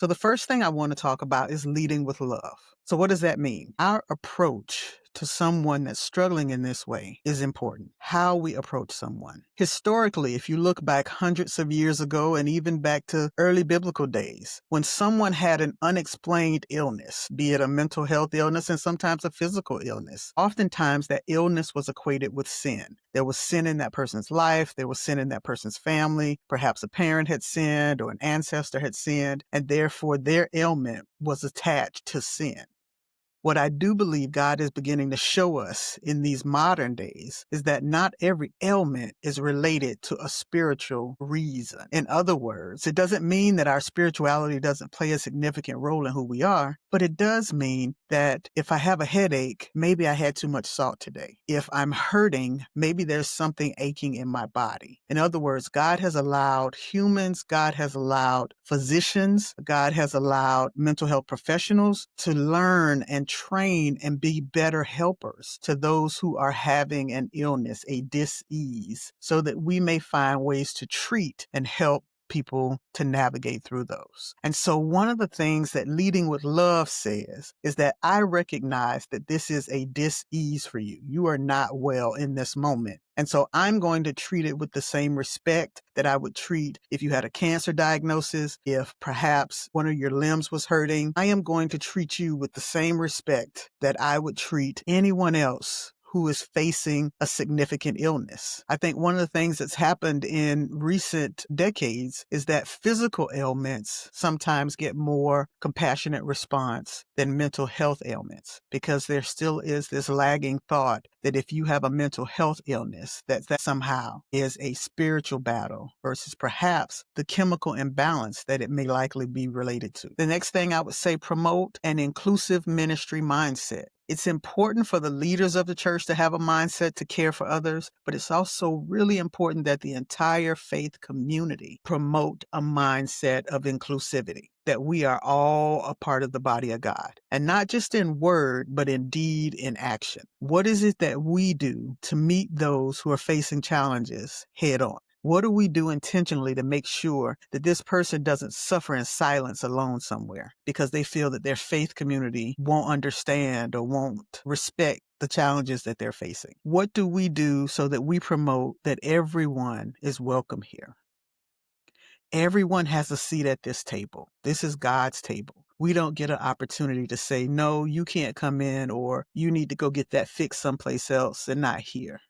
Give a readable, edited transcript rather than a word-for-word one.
So the first thing I want to talk about is leading with love. So what does that mean? Our approach to someone that's struggling in this way is important. How we approach someone. Historically, if you look back hundreds of years ago and even back to early biblical days, when someone had an unexplained illness, be it a mental health illness and sometimes a physical illness, oftentimes that illness was equated with sin. There was sin in that person's life. There was sin in that person's family. Perhaps a parent had sinned or an ancestor had sinned, and therefore their ailment was attached to sin. What I do believe God is beginning to show us in these modern days is that not every ailment is related to a spiritual reason. In other words, it doesn't mean that our spirituality doesn't play a significant role in who we are, but it does mean that if I have a headache, maybe I had too much salt today. If I'm hurting, maybe there's something aching in my body. In other words, God has allowed humans, God has allowed physicians, God has allowed mental health professionals to learn and train and be better helpers to those who are having an illness, a dis-ease, so that we may find ways to treat and help people to navigate through those. And so one of the things that Leading with Love says is that I recognize that this is a dis-ease for you. You are not well in this moment. And so I'm going to treat it with the same respect that I would treat if you had a cancer diagnosis, if perhaps one of your limbs was hurting. I am going to treat you with the same respect that I would treat anyone else who is facing a significant illness. I think one of the things that's happened in recent decades is that physical ailments sometimes get more compassionate response than mental health ailments, because there still is this lagging thought that if you have a mental health illness, that somehow is a spiritual battle versus perhaps the chemical imbalance that it may likely be related to. The next thing I would say, promote an inclusive ministry mindset. It's important for the leaders of the church to have a mindset to care for others, but it's also really important that the entire faith community promote a mindset of inclusivity, that we are all a part of the body of God, and not just in word, but in deed, in action. What is it that we do to meet those who are facing challenges head on? What do we do intentionally to make sure that this person doesn't suffer in silence alone somewhere because they feel that their faith community won't understand or won't respect the challenges that they're facing? What do we do so that we promote that everyone is welcome here? Everyone has a seat at this table. This is God's table. We don't get an opportunity to say, no, you can't come in, or you need to go get that fixed someplace else and not here.